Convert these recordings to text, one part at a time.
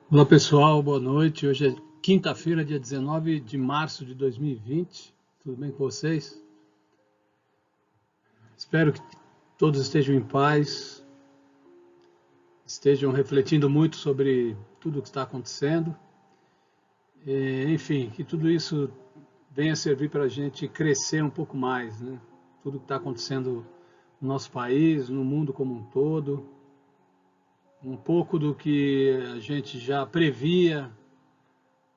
Olá pessoal, boa noite. Hoje é quinta-feira, dia 19 de março de 2020. Tudo bem com vocês? Espero que todos estejam em paz, estejam refletindo muito sobre tudo o que está acontecendo. Enfim, que tudo isso venha servir para a gente crescer um pouco mais, né? Tudo que está acontecendo no nosso país, no mundo como um todo, um pouco do que a gente já previa,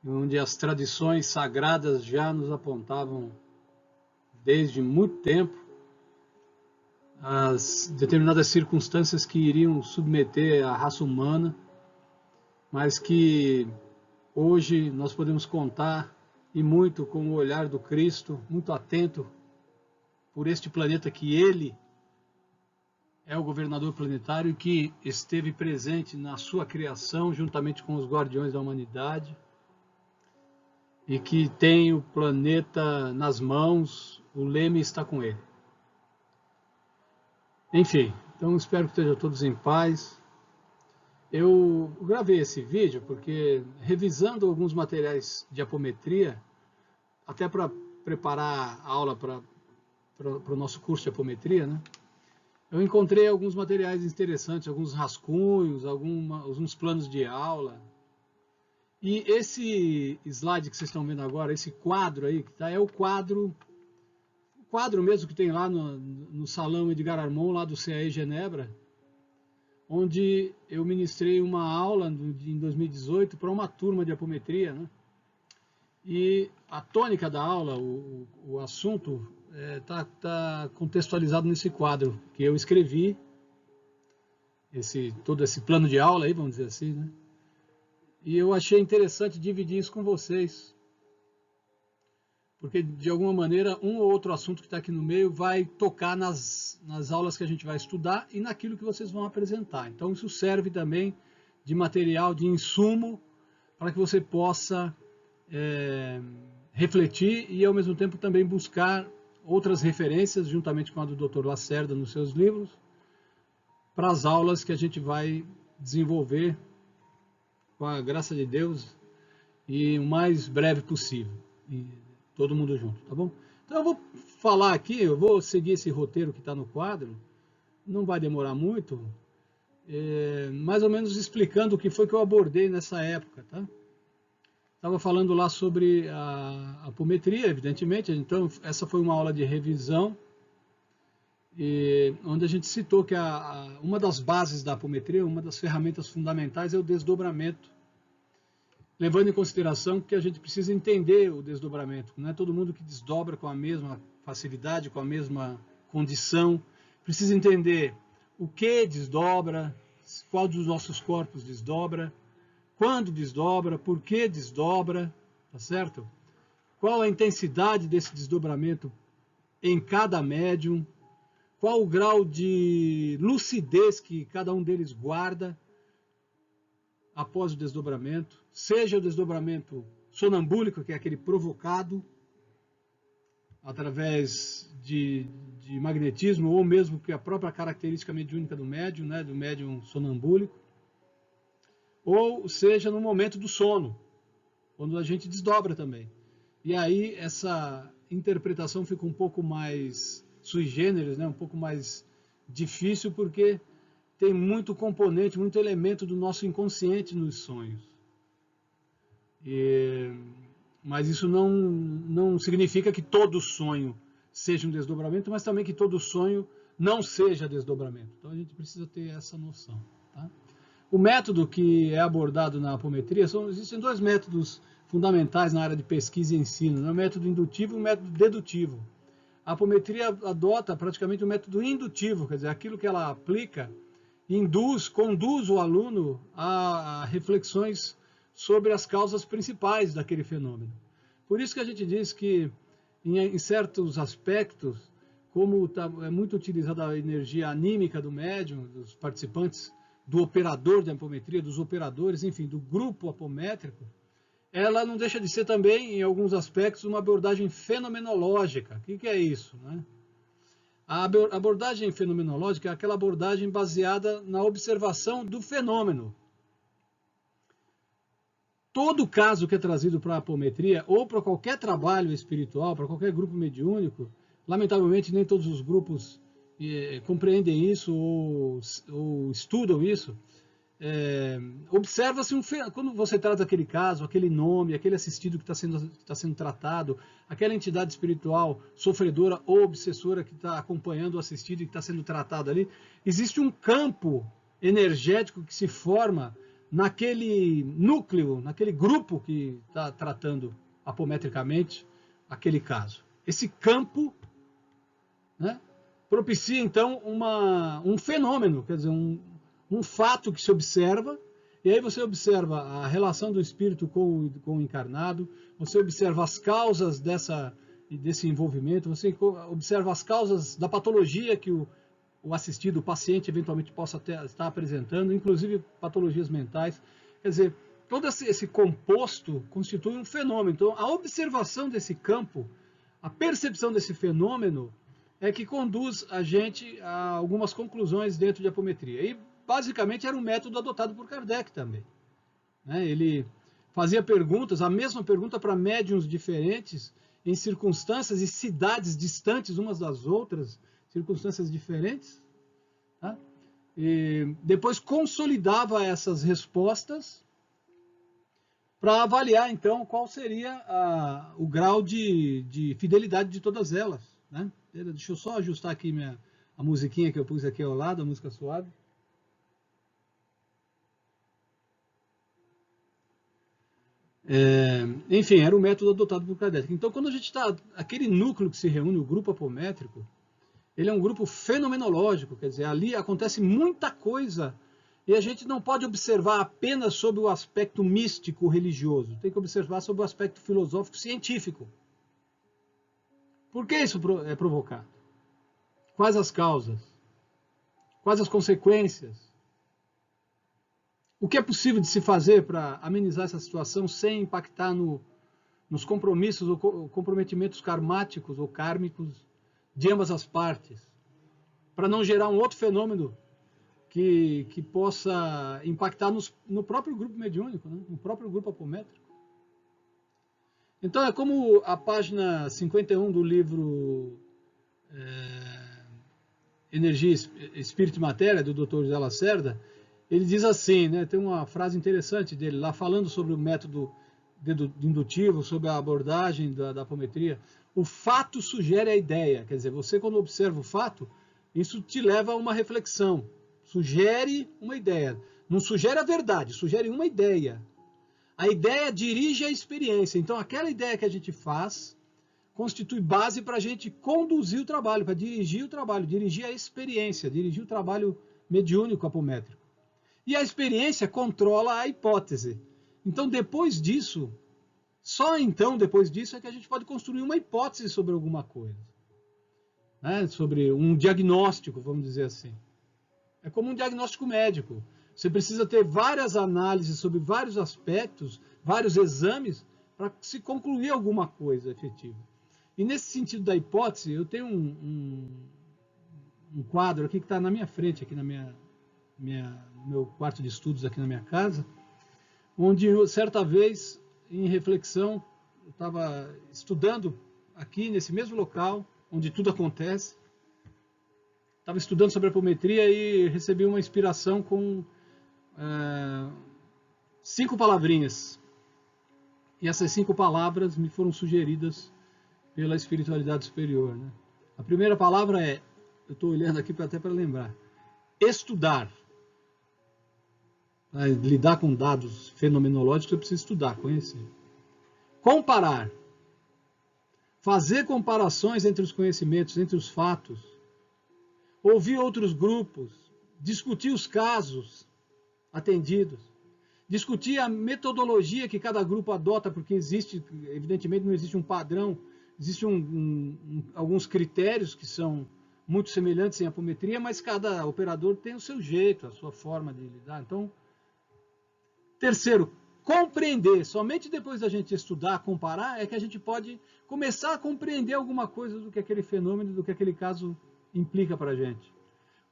onde as tradições sagradas já nos apontavam desde muito tempo as determinadas circunstâncias que iriam submeter a raça humana, mas que hoje nós podemos contar e muito com o olhar do Cristo, muito atento por este planeta que ele é o governador planetário e que esteve presente na sua criação juntamente com os guardiões da humanidade e que tem o planeta nas mãos, o leme está com ele. Enfim, então espero que estejam todos em paz. Eu gravei esse vídeo porque, revisando alguns materiais de apometria, até para preparar a aula para o nosso curso de apometria, né? Eu encontrei alguns materiais interessantes, alguns rascunhos, alguns planos de aula. E esse slide que vocês estão vendo agora, esse quadro aí, que tá, é o quadro mesmo que tem lá no Salão Edgar Armon, lá do CAE Genebra, onde eu ministrei uma aula em 2018 para uma turma de apometria, né? E a tônica da aula, o assunto, tá contextualizado nesse quadro que eu escrevi, todo esse plano de aula aí, vamos dizer assim, né? E eu achei interessante dividir isso com vocês, porque de alguma maneira um ou outro assunto que está aqui no meio vai tocar nas aulas que a gente vai estudar e naquilo que vocês vão apresentar. Então isso serve também de material, de insumo, para que você possa refletir e ao mesmo tempo também buscar outras referências, juntamente com a do Dr. Lacerda nos seus livros, para as aulas que a gente vai desenvolver com a graça de Deus e o mais breve possível. E todo mundo junto, tá bom? Então eu vou falar aqui, eu vou seguir esse roteiro que está no quadro, não vai demorar muito, mais ou menos explicando o que foi que eu abordei nessa época, tá? Estava falando lá sobre a apometria, evidentemente, então essa foi uma aula de revisão, onde a gente citou que uma das bases da apometria, uma das ferramentas fundamentais é o desdobramento, levando em consideração que a gente precisa entender o desdobramento. Não é todo mundo que desdobra com a mesma facilidade, com a mesma condição. Precisa entender o que desdobra, qual dos nossos corpos desdobra, quando desdobra, por que desdobra, tá certo? Qual a intensidade desse desdobramento em cada médium, qual o grau de lucidez que cada um deles guarda após o desdobramento, seja o desdobramento sonambúlico, que é aquele provocado através de magnetismo, ou mesmo que a própria característica mediúnica do médium, né, do médium sonambúlico, ou seja no momento do sono, quando a gente desdobra também. E aí essa interpretação fica um pouco mais sui generis, né, um pouco mais difícil, porque tem muito componente, muito elemento do nosso inconsciente nos sonhos. Mas isso não significa que todo sonho seja um desdobramento, mas também que todo sonho não seja desdobramento. Então a gente precisa ter essa noção. Tá? O método que é abordado na apometria, existem dois métodos fundamentais na área de pesquisa e ensino, né? O método indutivo e o método dedutivo. A apometria adota praticamente o método indutivo, quer dizer, aquilo que ela aplica conduz o aluno a reflexões sobre as causas principais daquele fenômeno. Por isso que a gente diz que, em certos aspectos, como é muito utilizada a energia anímica do médium, dos participantes, do operador de apometria, dos operadores, enfim, do grupo apométrico, ela não deixa de ser também, em alguns aspectos, uma abordagem fenomenológica. O que é isso, né? A abordagem fenomenológica é aquela abordagem baseada na observação do fenômeno. todo caso que é trazido para a apometria, ou para qualquer trabalho espiritual, para qualquer grupo mediúnico, lamentavelmente nem todos os grupos compreendem isso ou estudam isso. Observa-se quando você trata aquele caso, aquele nome, aquele assistido que está sendo tratado, aquela entidade espiritual sofredora ou obsessora que está acompanhando o assistido e que está sendo tratado ali, existe um campo energético que se forma naquele núcleo, naquele grupo que está tratando apometricamente aquele caso. Esse campo, né, propicia então um fenômeno, quer dizer, um fato que se observa, e aí você observa a relação do espírito com o encarnado, você observa as causas desse envolvimento, você observa as causas da patologia que o assistido, o paciente, eventualmente possa estar apresentando, inclusive patologias mentais. Quer dizer, todo esse composto constitui um fenômeno. Então, a observação desse campo, a percepção desse fenômeno, é que conduz a gente a algumas conclusões dentro de apometria. E, basicamente, era um método adotado por Kardec também. Ele fazia perguntas, a mesma pergunta para médiuns diferentes, em circunstâncias e cidades distantes umas das outras, circunstâncias diferentes. Tá? E depois consolidava essas respostas para avaliar, então, qual seria o grau de fidelidade de todas elas. Né? Deixa eu só ajustar aqui a musiquinha que eu pus aqui ao lado, a música suave. Enfim, era o método adotado por Kardec. Então, quando a gente está... Aquele núcleo que se reúne, o grupo apométrico, ele é um grupo fenomenológico, quer dizer, ali acontece muita coisa e a gente não pode observar apenas sob o aspecto místico religioso, tem que observar sob o aspecto filosófico científico. Por que isso é provocado? Quais as causas? Quais as consequências? O que é possível de se fazer para amenizar essa situação sem impactar nos compromissos ou comprometimentos karmáticos ou kármicos de ambas as partes, para não gerar um outro fenômeno que possa impactar no próprio grupo mediúnico, né? No próprio grupo apométrico. Então é como a página 51 do livro Energia, Espírito e Matéria, do Dr. José Lacerda, ele diz assim, né, tem uma frase interessante dele lá, falando sobre o método indutivo, sobre a abordagem da apometria. O fato sugere a ideia, quer dizer, você quando observa o fato, isso te leva a uma reflexão, sugere uma ideia. Não sugere a verdade, sugere uma ideia. A ideia dirige a experiência, então aquela ideia que a gente faz constitui base para a gente conduzir o trabalho, para dirigir o trabalho, dirigir a experiência, dirigir o trabalho mediúnico apométrico. E a experiência controla a hipótese. Então, depois disso, só então, depois disso, é que a gente pode construir uma hipótese sobre alguma coisa. Né? Sobre um diagnóstico, vamos dizer assim. É como um diagnóstico médico. Você precisa ter várias análises sobre vários aspectos, vários exames, para se concluir alguma coisa efetiva. E nesse sentido da hipótese, eu tenho um quadro aqui que está na minha frente, aqui no meu quarto de estudos aqui na minha casa, onde certa vez, em reflexão, eu estava estudando aqui nesse mesmo local, onde tudo acontece, estava estudando sobre apometria e recebi uma inspiração com 5 palavrinhas. E essas 5 palavras me foram sugeridas pela espiritualidade superior. Né? A primeira palavra é, eu estou olhando aqui até para lembrar, estudar. Lidar com dados fenomenológicos, eu preciso estudar, conhecer. Comparar. Fazer comparações entre os conhecimentos, entre os fatos. Ouvir outros grupos. Discutir os casos atendidos. Discutir a metodologia que cada grupo adota, porque existe, evidentemente não existe um padrão, existem alguns critérios que são muito semelhantes em apometria, mas cada operador tem o seu jeito, a sua forma de lidar. Então, terceiro, compreender. Somente depois da gente estudar, comparar, é que a gente pode começar a compreender alguma coisa do que aquele fenômeno, do que aquele caso implica para a gente.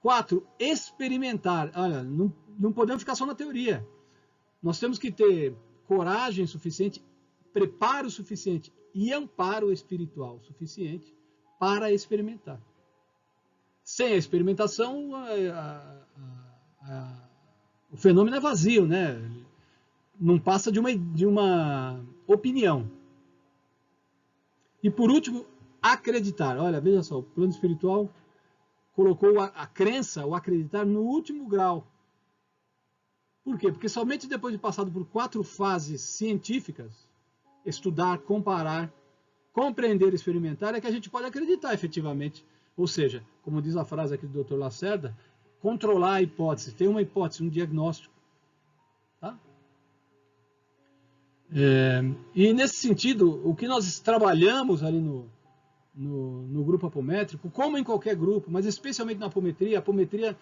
4, experimentar. Olha, não podemos ficar só na teoria. Nós temos que ter coragem suficiente, preparo suficiente e amparo espiritual suficiente para experimentar. Sem a experimentação, o fenômeno é vazio, né? Não passa de uma opinião. E por último, acreditar. Olha, veja só, o plano espiritual colocou a crença, o acreditar, no último grau. Por quê? Porque somente depois de passado por 4 fases científicas, estudar, comparar, compreender, experimentar, é que a gente pode acreditar efetivamente. Ou seja, como diz a frase aqui do Dr. Lacerda, controlar a hipótese, ter uma hipótese, um diagnóstico. Tá? E nesse sentido, o que nós trabalhamos ali no grupo apométrico, como em qualquer grupo, mas especialmente na apometria, a apometria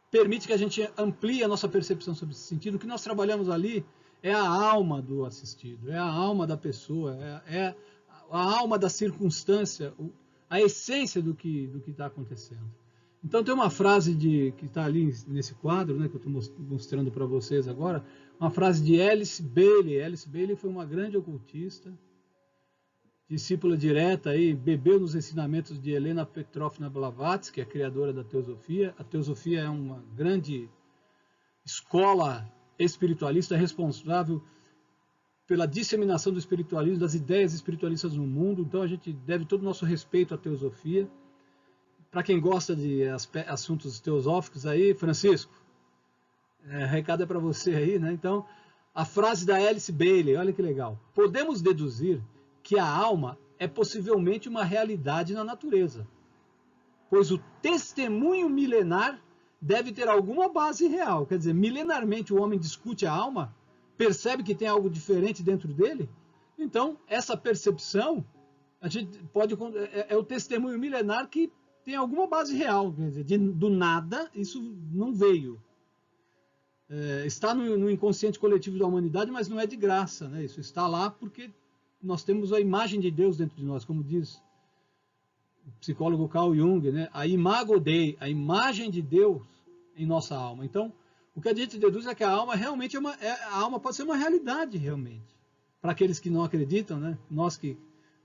permite que a gente amplie a nossa percepção sobre esse sentido. O que nós trabalhamos ali é a alma do assistido, é a alma da pessoa, é a alma da circunstância, a essência do que está acontecendo. Então tem uma frase que está ali nesse quadro, né, que eu estou mostrando para vocês agora, uma frase de Alice Bailey. Alice Bailey foi uma grande ocultista, discípula direta, aí, bebeu nos ensinamentos de Helena Petrovna Blavatsky, a criadora da teosofia. A teosofia é uma grande escola espiritualista responsável pela disseminação do espiritualismo, das ideias espiritualistas no mundo. Então a gente deve todo o nosso respeito à teosofia. Para quem gosta de assuntos teosóficos aí, Francisco, recado é para você aí, né? Então, a frase da Alice Bailey, olha que legal. Podemos deduzir que a alma é possivelmente uma realidade na natureza, pois o testemunho milenar deve ter alguma base real. Quer dizer, milenarmente o homem discute a alma, percebe que tem algo diferente dentro dele. Então, essa percepção, a gente pode, é o testemunho milenar que tem alguma base real. Quer dizer, do nada, isso não veio. Está no inconsciente coletivo da humanidade, mas não é de graça, né? Isso está lá porque nós temos a imagem de Deus dentro de nós, como diz o psicólogo Carl Jung, né? A imago Dei, a imagem de Deus em nossa alma. Então, o que a gente deduz é que a alma realmente a alma pode ser uma realidade realmente. Para aqueles que não acreditam, né? Nós que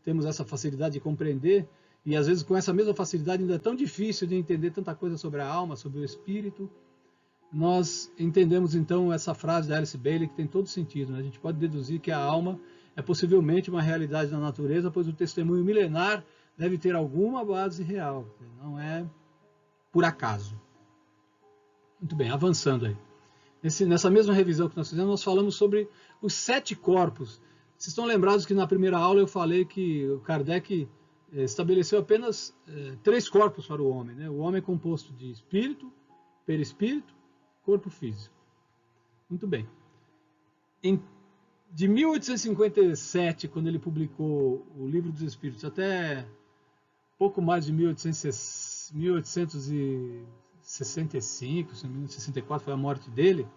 temos essa facilidade de compreender, e às vezes com essa mesma facilidade ainda é tão difícil de entender tanta coisa sobre a alma, sobre o espírito, nós entendemos então essa frase da Alice Bailey que tem todo sentido, né? A gente pode deduzir que a alma é possivelmente uma realidade na natureza, pois o testemunho milenar deve ter alguma base real, não é por acaso. Muito bem, avançando aí. Nessa mesma revisão que nós fizemos, nós falamos sobre os 7 corpos. Vocês estão lembrados que na primeira aula eu falei que o Kardec estabeleceu apenas 3 corpos para o homem, né? O homem é composto de espírito, perispírito, corpo físico. Muito bem. De 1857, quando ele publicou o Livro dos Espíritos, até pouco mais de 1865, 64 foi a morte dele,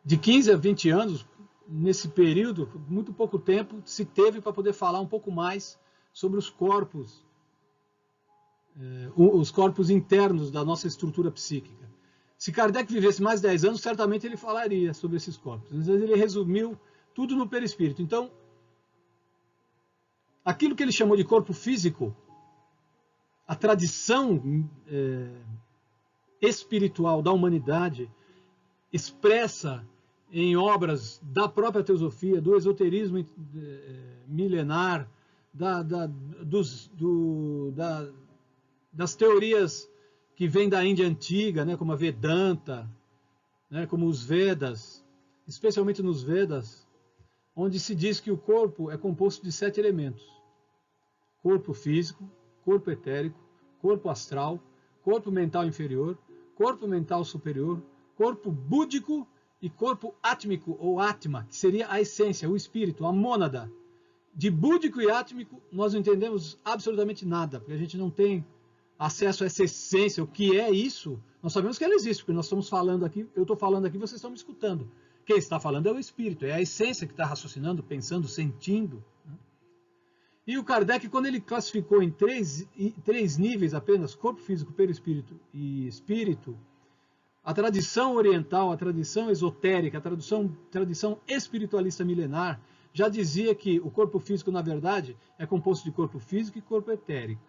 de 15 a 20 anos, nesse período, muito pouco tempo, se teve para poder falar um pouco mais sobre os corpos internos da nossa estrutura psíquica. Se Kardec vivesse mais 10 anos, certamente ele falaria sobre esses corpos. Às vezes ele resumiu tudo no perispírito. Então, aquilo que ele chamou de corpo físico, a tradição espiritual da humanidade, expressa em obras da própria teosofia, do esoterismo milenar, das teorias que vêm da Índia antiga, né, como a Vedanta, né, como os Vedas, especialmente nos Vedas, onde se diz que o corpo é composto de 7 elementos: corpo físico, corpo etérico, corpo astral, corpo mental inferior, corpo mental superior, corpo búdico e corpo átmico, ou átma, que seria a essência, o espírito, a mônada. De búdico e átmico nós não entendemos absolutamente nada, porque a gente não tem acesso a essa essência, o que é isso. Nós sabemos que ela existe, porque nós estamos falando aqui, eu estou falando aqui, vocês estão me escutando. Quem está falando é o espírito, é a essência que está raciocinando, pensando, sentindo. E o Kardec, quando ele classificou em três níveis apenas, corpo físico, perispírito e espírito, A tradição oriental, a tradição esotérica, a tradição espiritualista milenar já dizia que o corpo físico, na verdade, é composto de corpo físico e corpo etérico.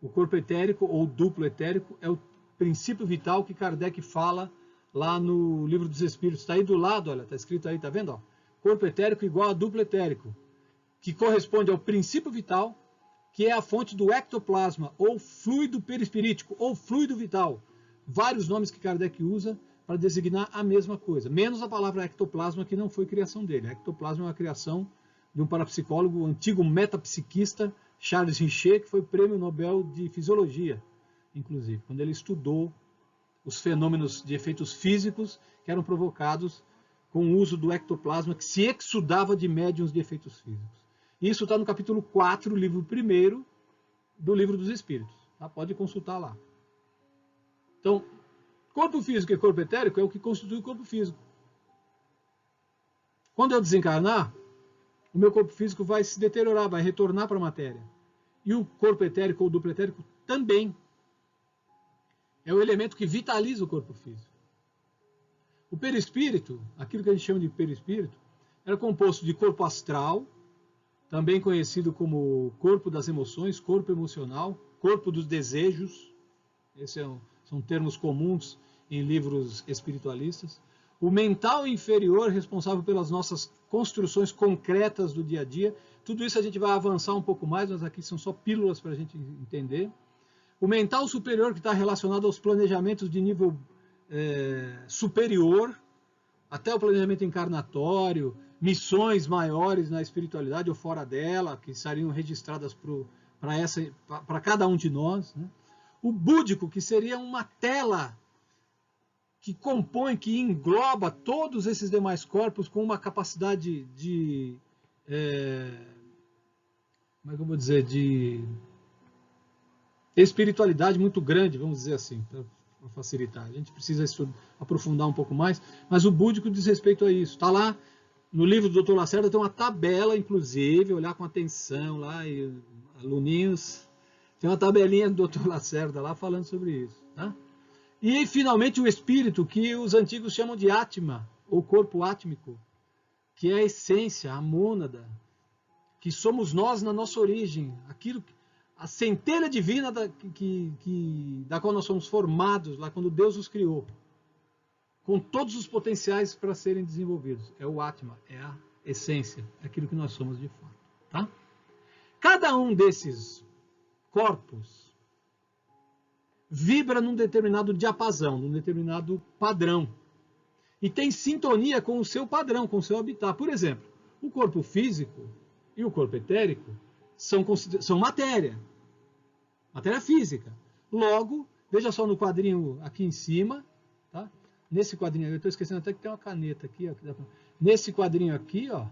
O corpo etérico, ou duplo etérico, é o princípio vital que Kardec fala lá no Livro dos Espíritos. Está aí do lado, olha, está escrito aí, tá vendo? Ó? Corpo etérico igual a duplo etérico, que corresponde ao princípio vital, que é a fonte do ectoplasma, ou fluido perispirítico, ou fluido vital. Vários nomes que Kardec usa para designar a mesma coisa, menos a palavra ectoplasma, que não foi criação dele. Ectoplasma é uma criação de um parapsicólogo, antigo metapsiquista, Charles Richer, que foi prêmio Nobel de Fisiologia, inclusive, quando ele estudou os fenômenos de efeitos físicos que eram provocados com o uso do ectoplasma, que se exudava de médiuns de efeitos físicos. Isso está no capítulo 4, livro 1 do Livro dos Espíritos. Tá? Pode consultar lá. Então, corpo físico e corpo etérico é o que constitui o corpo físico. Quando eu desencarnar, o meu corpo físico vai se deteriorar, vai retornar para a matéria. E o corpo etérico ou duplo etérico também. É o elemento que vitaliza o corpo físico. O perispírito, aquilo que a gente chama de perispírito, era composto de corpo astral, também conhecido como corpo das emoções, corpo emocional, corpo dos desejos. Esses são termos comuns em livros espiritualistas. O mental inferior, responsável pelas nossas construções concretas do dia a dia. Tudo isso a gente vai avançar um pouco mais, mas aqui são só pílulas para a gente entender. O mental superior, que está relacionado aos planejamentos de nível superior, até o planejamento encarnatório, missões maiores na espiritualidade ou fora dela, que estariam registradas para cada um de nós. Né? O búdico, que seria uma tela que compõe, que engloba todos esses demais corpos com uma capacidade de, como é que eu vou dizer, de espiritualidade muito grande, vamos dizer assim, para facilitar. A gente precisa aprofundar um pouco mais, mas o búdico diz respeito a isso. Está lá no livro do Dr. Lacerda, tem uma tabela, inclusive, olhar com atenção lá, e aluninhos, tem uma tabelinha do Dr. Lacerda lá falando sobre isso. Tá? E, finalmente, o espírito, que os antigos chamam de Atma, ou corpo átmico, que é a essência, a mônada, que somos nós na nossa origem, aquilo, a centelha divina da qual nós somos formados, lá quando Deus os criou, com todos os potenciais para serem desenvolvidos. É o Atma, é a essência, é aquilo que nós somos de fato. Tá? Cada um desses corpos vibra num determinado diapasão, num determinado padrão. E tem sintonia com o seu padrão, com o seu habitat. Por exemplo, o corpo físico e o corpo etérico são matéria. Matéria física. Logo, veja só no quadrinho aqui em cima, tá? Nesse quadrinho, eu estou esquecendo até que tem uma caneta aqui, ó, nesse quadrinho aqui, ó.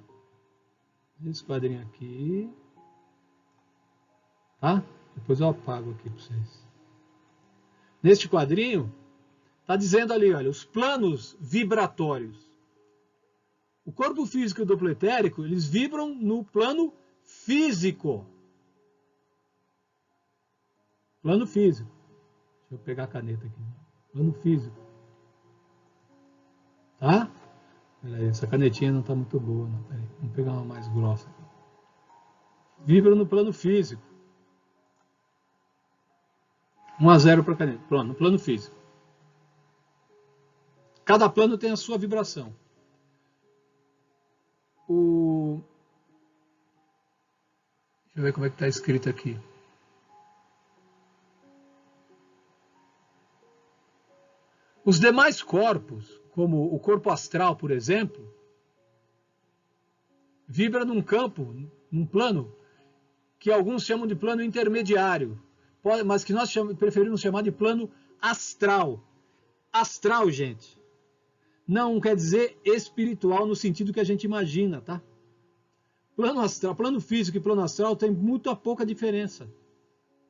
Nesse quadrinho aqui. Tá? Depois eu apago aqui para vocês. Neste quadrinho, está dizendo ali, olha, os planos vibratórios. O corpo físico e o duplo etérico, eles vibram no plano físico. Plano físico. Deixa eu pegar a caneta aqui. Plano físico. Tá? Peraí, essa canetinha não está muito boa. Não. Peraí, vamos pegar uma mais grossa aqui. Vibram no plano físico. 1-0 para a caneta. Pronto, no plano físico. Cada plano tem a sua vibração. Deixa eu ver como é que está escrito aqui. Os demais corpos, como o corpo astral, por exemplo, vibra num campo, num plano, que alguns chamam de plano intermediário, mas que nós preferimos chamar de plano astral. Astral, gente, não quer dizer espiritual no sentido que a gente imagina, tá? Plano astral, plano físico e plano astral tem muito pouca diferença.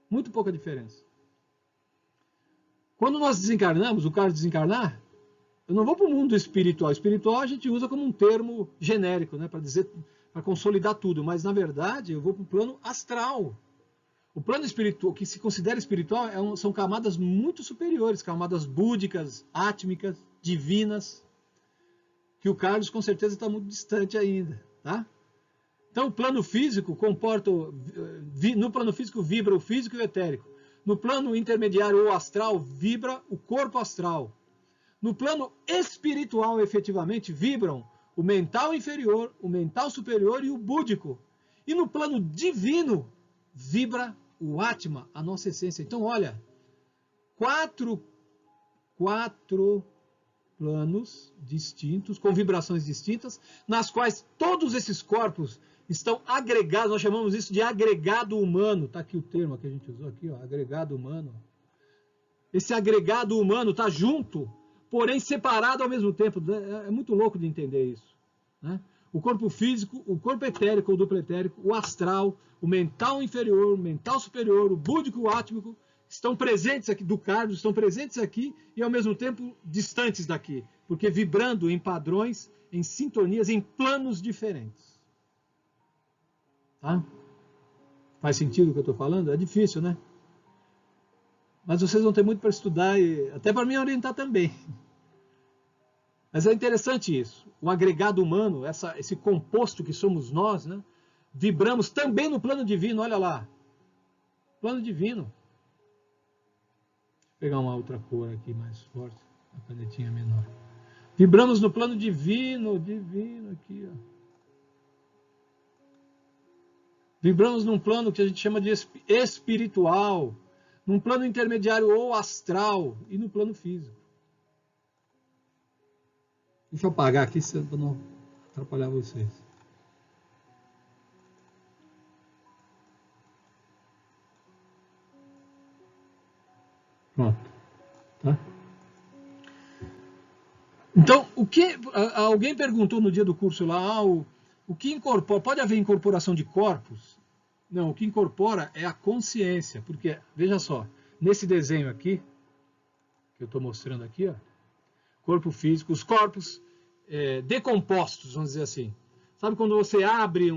Muito pouca diferença. Quando nós desencarnamos, o cara desencarnar, eu não vou para o mundo espiritual. Espiritual a gente usa como um termo genérico, né, para dizer, para consolidar tudo, mas na verdade eu vou para o plano astral. O plano espiritual, que se considera espiritual, são camadas muito superiores, camadas búdicas, átmicas, divinas, que o Carlos com certeza está muito distante ainda, tá? Então o plano físico comporta, no plano físico vibra o físico e o etérico. No plano intermediário ou astral vibra o corpo astral. No plano espiritual, efetivamente, vibram o mental inferior, o mental superior e o búdico. E no plano divino vibra o Atma, a nossa essência. Então, olha, quatro planos distintos, com vibrações distintas, nas quais todos esses corpos estão agregados. Nós chamamos isso de agregado humano. Está aqui o termo que a gente usou aqui, ó, agregado humano. Esse agregado humano está junto, porém separado ao mesmo tempo. É muito louco de entender isso, né? O corpo físico, o corpo etérico ou duplo etérico, o astral, o mental inferior, o mental superior, o búdico, o átmico, estão presentes aqui, do Carlos, estão presentes aqui e ao mesmo tempo distantes daqui, porque vibrando em padrões, em sintonias, em planos diferentes. Tá? Faz sentido o que eu estou falando? É difícil, né? Mas vocês vão ter muito para estudar e até para me orientar também. Mas é interessante isso. O agregado humano, esse composto que somos nós, né? Vibramos também no plano divino, olha lá. Plano divino. Vou pegar uma outra cor aqui mais forte, a canetinha menor. Vibramos no plano divino aqui, ó. Vibramos num plano que a gente chama de espiritual, num plano intermediário ou astral e no plano físico. Deixa eu apagar aqui para não atrapalhar vocês. Pronto. Tá? Então, alguém perguntou no dia do curso lá, o que incorpora, pode haver incorporação de corpos? Não, o que incorpora é a consciência, porque, veja só, nesse desenho aqui, que eu estou mostrando aqui, ó, corpo físico, os corpos decompostos, vamos dizer assim. Sabe quando você abre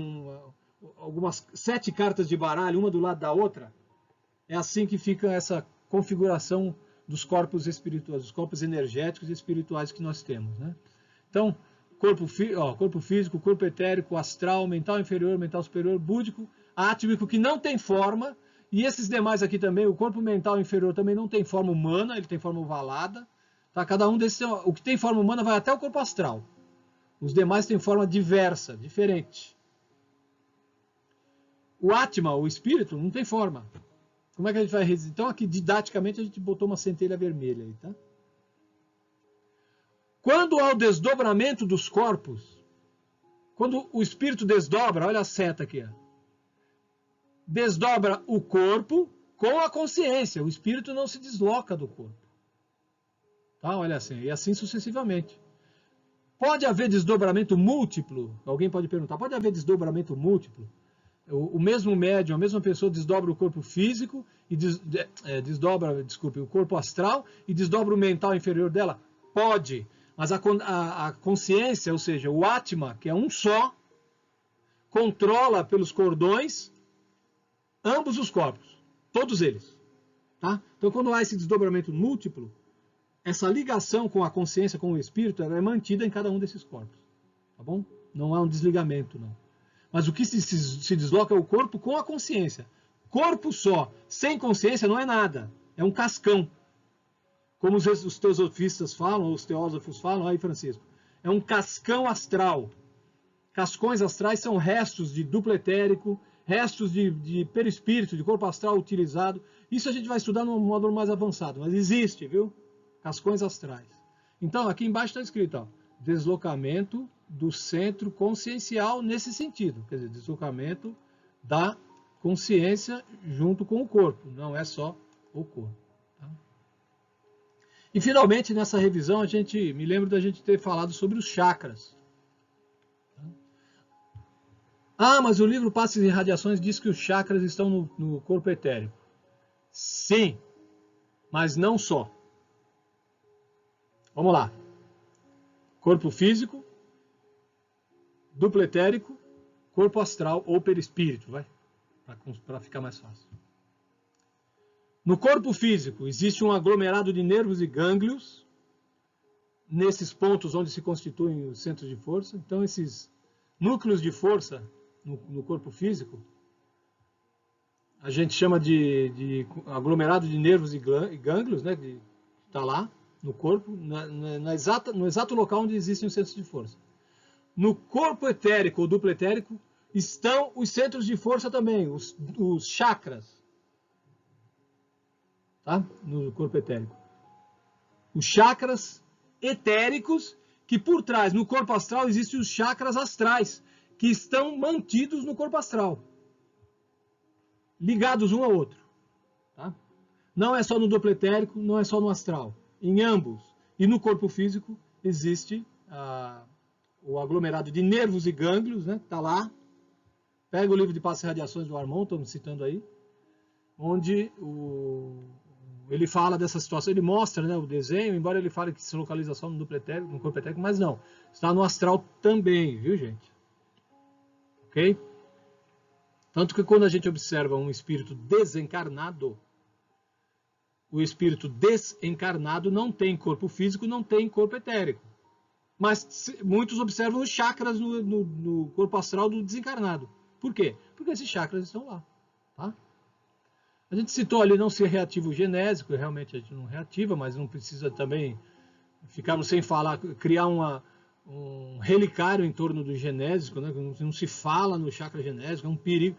algumas 7 cartas de baralho, uma do lado da outra? É assim que fica essa configuração dos corpos espirituais, dos corpos energéticos e espirituais que nós temos, né? Então, corpo físico, corpo etérico, astral, mental inferior, mental superior, búdico, átmico, que não tem forma, e esses demais aqui também, o corpo mental inferior também não tem forma humana, ele tem forma ovalada. Tá? Cada um desses, o que tem forma humana vai até o corpo astral. Os demais têm forma diversa, diferente. O Atma, o espírito, não tem forma. Como é que a gente vai resistir? Então, aqui, didaticamente, a gente botou uma centelha vermelha aí, tá? Quando há o desdobramento dos corpos, quando o espírito desdobra, olha a seta aqui, ó, desdobra o corpo com a consciência. O espírito não se desloca do corpo. Tá? Olha assim, e assim sucessivamente. Pode haver desdobramento múltiplo? Alguém pode perguntar, pode haver desdobramento múltiplo? O mesmo médium, a mesma pessoa desdobra o corpo físico, e desdobra o corpo astral e desdobra o mental inferior dela? Pode, mas a consciência, ou seja, o Atma, que é um só, controla pelos cordões ambos os corpos, todos eles. Tá? Então, quando há esse desdobramento múltiplo, essa ligação com a consciência, com o espírito, ela é mantida em cada um desses corpos. Tá bom? Não há um desligamento, não. Mas o que se desloca é o corpo com a consciência. Corpo só, sem consciência, não é nada. É um cascão. Como os teosofistas falam, ou os teósofos falam, aí Francisco. É um cascão astral. Cascões astrais são restos de duplo etérico, restos de perispírito, de corpo astral utilizado. Isso a gente vai estudar num módulo mais avançado, mas existe, viu? Cascões astrais. Então, aqui embaixo está escrito, ó, deslocamento do centro consciencial nesse sentido. Quer dizer, deslocamento da consciência junto com o corpo. Não é só o corpo. Tá? E, finalmente, nessa revisão, me lembro da gente ter falado sobre os chakras. Ah, mas o livro Passes e Radiações diz que os chakras estão no corpo etérico. Sim, mas não só. Vamos lá. Corpo físico, duplo etérico, corpo astral ou perispírito, vai? Para ficar mais fácil. No corpo físico, existe um aglomerado de nervos e gânglios, nesses pontos onde se constituem os centros de força. Então, esses núcleos de força no corpo físico, a gente chama de aglomerado de nervos e gânglios, né, que está lá no corpo, no exato local onde existem os centros de força. No corpo etérico ou duplo etérico estão os centros de força também, os chakras. Tá? No corpo etérico. Os chakras etéricos, que por trás, no corpo astral, existem os chakras astrais, que estão mantidos no corpo astral, ligados um ao outro. Tá? Não é só no duplo etérico, não é só no astral. Em ambos. E no corpo físico existe o aglomerado de nervos e gânglios, né? Está lá. Pega o livro de Passos e Radiações do Armon, estou me citando aí, onde ele fala dessa situação, ele mostra, né, o desenho, embora ele fale que se localiza só no duplo etérico, no corpo etérico, mas não. Está no astral também, viu, gente? Ok? Tanto que quando a gente observa um espírito desencarnado, o espírito desencarnado não tem corpo físico, não tem corpo etérico. Mas muitos observam os chakras no corpo astral do desencarnado. Por quê? Porque esses chakras estão lá. Tá? A gente citou ali não ser reativo genésico, realmente a gente não reativa, mas não precisa também ficarmos sem falar, criar um relicário em torno do genésico, né? Não se fala no chakra genésico, é um perigo.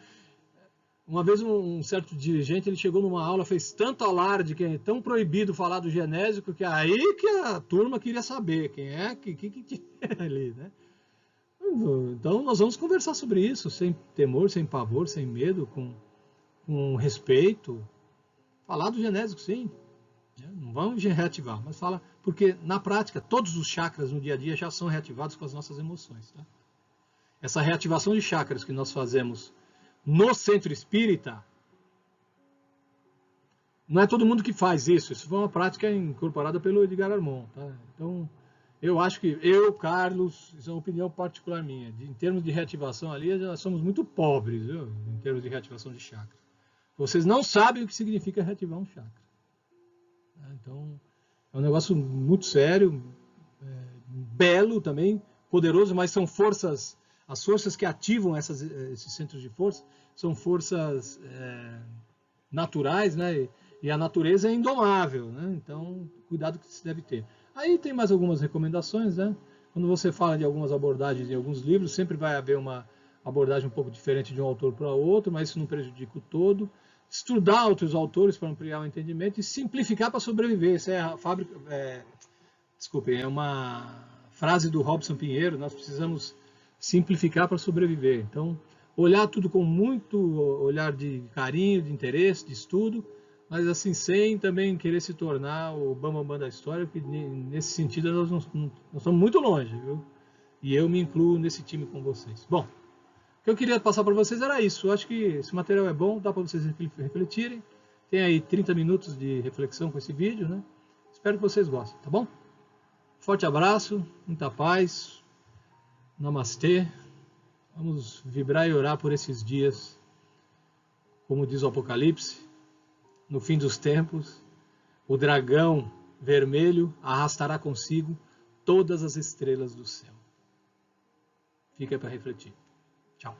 Uma vez um certo dirigente, ele chegou numa aula, fez tanto alarde que é tão proibido falar do genésico, que aí que a turma queria saber quem é, que tinha ali, né? Então nós vamos conversar sobre isso, sem temor, sem pavor, sem medo, com respeito. Falar do genésico, sim. Não vamos reativar, mas fala, porque na prática todos os chakras no dia a dia já são reativados com as nossas emoções. Tá? Essa reativação de chakras que nós fazemos no centro espírita, não é todo mundo que faz isso. Isso foi uma prática incorporada pelo Edgar Armon. Tá? Então, eu acho que Carlos, isso é uma opinião particular minha, em termos de reativação ali, nós somos muito pobres, viu? Em termos de reativação de chakra. Vocês não sabem o que significa reativar um chakra. Então, é um negócio muito sério, belo também, poderoso, mas são forças, as forças que ativam esses centros de força são forças naturais, né? E a natureza é indomável, né? Então, cuidado que se deve ter. Aí tem mais algumas recomendações, né? Quando você fala de algumas abordagens em alguns livros, sempre vai haver uma abordagem um pouco diferente de um autor para outro, mas isso não prejudica o todo. Estudar outros autores para ampliar o entendimento e simplificar para sobreviver. Isso é uma frase do Robson Pinheiro, nós precisamos simplificar para sobreviver. Então, olhar tudo com muito olhar de carinho, de interesse, de estudo, mas assim, sem também querer se tornar o bambambam da história, porque nesse sentido nós estamos muito longe, viu? E eu me incluo nesse time com vocês. Bom, o que eu queria passar para vocês era isso. Eu acho que esse material é bom, dá para vocês refletirem. Tem aí 30 minutos de reflexão com esse vídeo, né? Espero que vocês gostem, tá bom? Forte abraço, muita paz, namastê. Vamos vibrar e orar por esses dias. Como diz o Apocalipse, no fim dos tempos, o dragão vermelho arrastará consigo todas as estrelas do céu. Fica para refletir. Tchau.